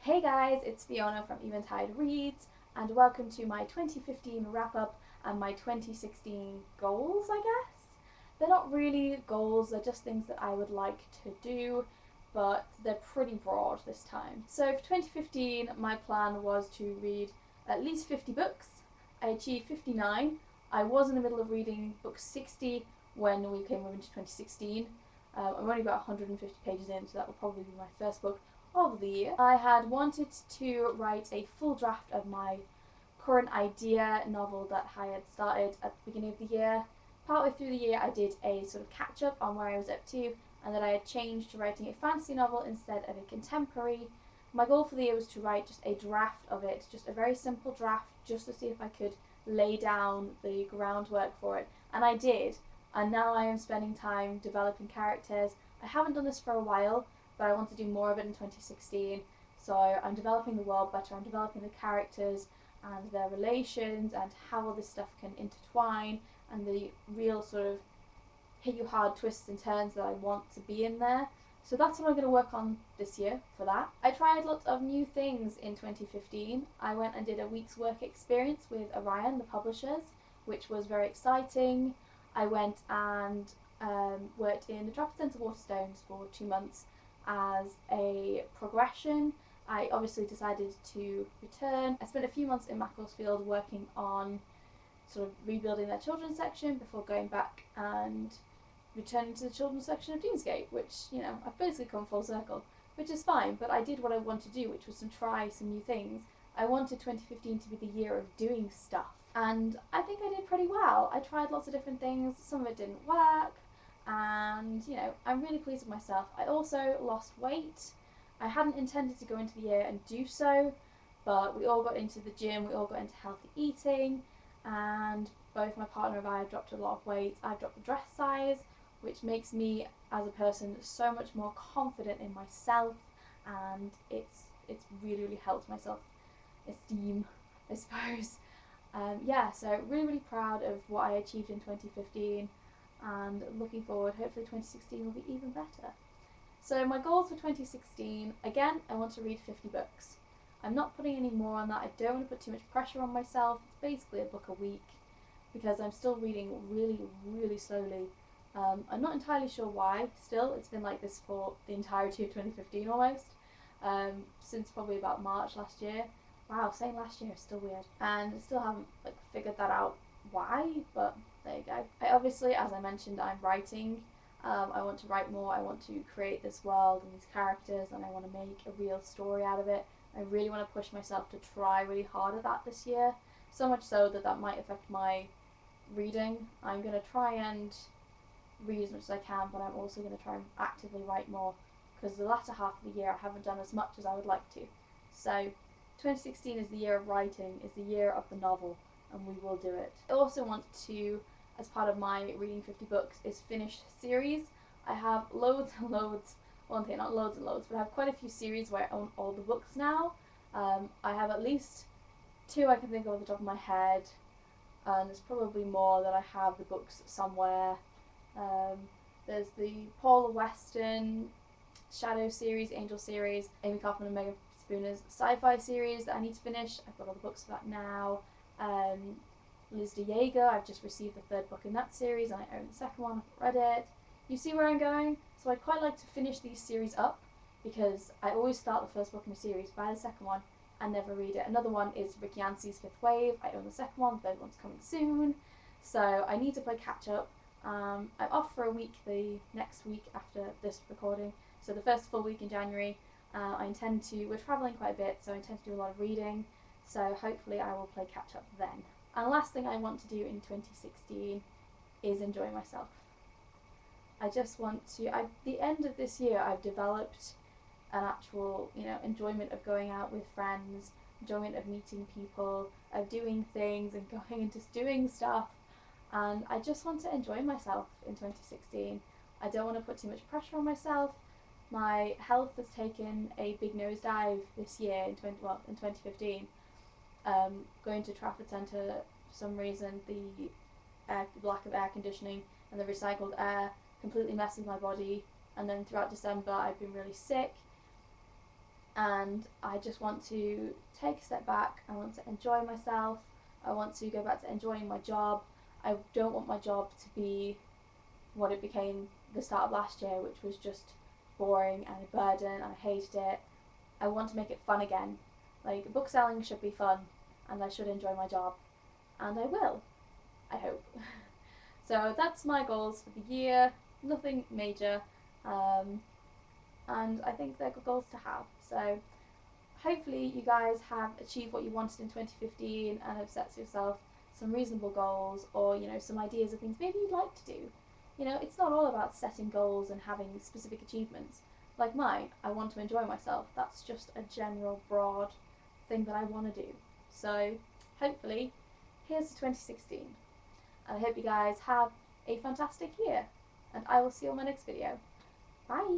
Hey guys, it's Fiona from Eventide Reads, and welcome to my 2015 wrap up and my 2016 goals, I guess. They're not really goals, they're just things that I would like to do, but they're pretty broad this time. So for 2015, my plan was to read at least 50 books. I achieved 59. I was in the middle of reading book 60 when we came over into 2016. I'm only about 150 pages in, so that will probably be my first book of the year. I had wanted to write a full draft of my current idea novel that I had started at the beginning of the year. Partway through the year, I did a sort of catch up on where I was up to, and that I had changed to writing a fantasy novel instead of a contemporary. My goal for the year was to write just a draft of it, just a very simple draft, just to see if I could lay down the groundwork for it. And I did, and now I am spending time developing characters. I haven't done this for a while, but I want to do more of it in 2016. So I'm developing the world better, I'm developing the characters and their relations and how all this stuff can intertwine and the real sort of hit you hard twists and turns that I want to be in there. So that's what I'm going to work on this year for that. I tried lots of new things in 2015. I went and did a week's work experience with Orion, the publishers, which was very exciting. I went and worked in the Trafford Centre Waterstones for 2 months as a progression. I obviously decided to return. I spent a few months in Macclesfield working on sort of rebuilding their children's section before going back and returning to the children's section of Deansgate, which, you know, I've basically come full circle, which is fine, but I did what I wanted to do, which was to try some new things. I wanted 2015 to be the year of doing stuff, and I think I did pretty well. I tried lots of different things, some of it didn't work, and, you know, I'm really pleased with myself. I also lost weight. I hadn't intended to go into the year and do so, but we all got into the gym, we all got into healthy eating, and both my partner and I have dropped a lot of weight. I've dropped the dress size, which makes me as a person so much more confident in myself, and it's really helped my self-esteem, I suppose. So really proud of what I achieved in 2015, and looking forward, hopefully 2016 will be even better. So my goals for 2016, again, I want to read 50 books. I'm not putting any more on that. I don't want to put too much pressure on myself. It's basically a book a week because I'm still reading really slowly. I'm not entirely sure why. Still, it's been like this for the entirety of 2015 almost, since probably about March last year. Wow, saying last year is still weird, and I still haven't figured that out why, but there you go. I obviously, as I mentioned, I'm writing. I want to write more. I want to create this world and these characters, and I want to make a real story out of it. I really want to push myself to try really hard at that this year, so much so that might affect my reading. I'm going to try and read as much as I can, but I'm also going to try and actively write more, because the latter half of the year I haven't done as much as I would like to. So 2016 is the year of writing, is the year of the novel, and we will do it. I also want to, as part of my reading 50 books, is finish series. I have loads and loads, well, okay, not loads and loads, but I have quite a few series where I own all the books now. I have at least 2 I can think of off the top of my head, and there's probably more that I have the books somewhere. There's the Paula Weston Shadow series, Angel series, Amy Kaufman and Megan Spooner's sci-fi series that I need to finish. I've got all the books for that now. Liz de Jager, I've just received the 3rd book in that series and I own the 2nd one, I've read it. You see where I'm going? So I'd quite like to finish these series up, because I always start the 1st book in a series, buy the 2nd one, and never read it. Another one is Rick Yancey's 5th Wave. I own the 2nd one, the 3rd one's coming soon. So I need to play catch up. I'm off for a week the next week after this recording, so the first full week in January. We're travelling quite a bit, so I intend to do a lot of reading, so hopefully I will play catch up then. And the last thing I want to do in 2016 is enjoy myself. I just want to, at the end of this year, I've developed an actual, enjoyment of going out with friends, enjoyment of meeting people, of doing things and going and just doing stuff. And I just want to enjoy myself in 2016. I don't want to put too much pressure on myself. My health has taken a big nosedive this year in 2015. Going to Trafford Centre, for some reason, the lack of air conditioning and the recycled air completely messed with my body. And then throughout December, I've been really sick. and I just want to take a step back. I want to enjoy myself. I want to go back to enjoying my job. I don't want my job to be what it became the start of last year, which was just boring and a burden, and I hated it. I want to make it fun again. Like, book selling should be fun, and I should enjoy my job, and I will, I hope. So that's my goals for the year. Nothing major, and I think they're good goals to have. So hopefully you guys have achieved what you wanted in 2015 and have set yourself some reasonable goals, or some ideas of things maybe you'd like to do. It's not all about setting goals and having specific achievements. Like mine, I want to enjoy myself. That's just a general, broad thing that I want to do. So hopefully, here's to 2016. And I hope you guys have a fantastic year. And I will see you on my next video. Bye!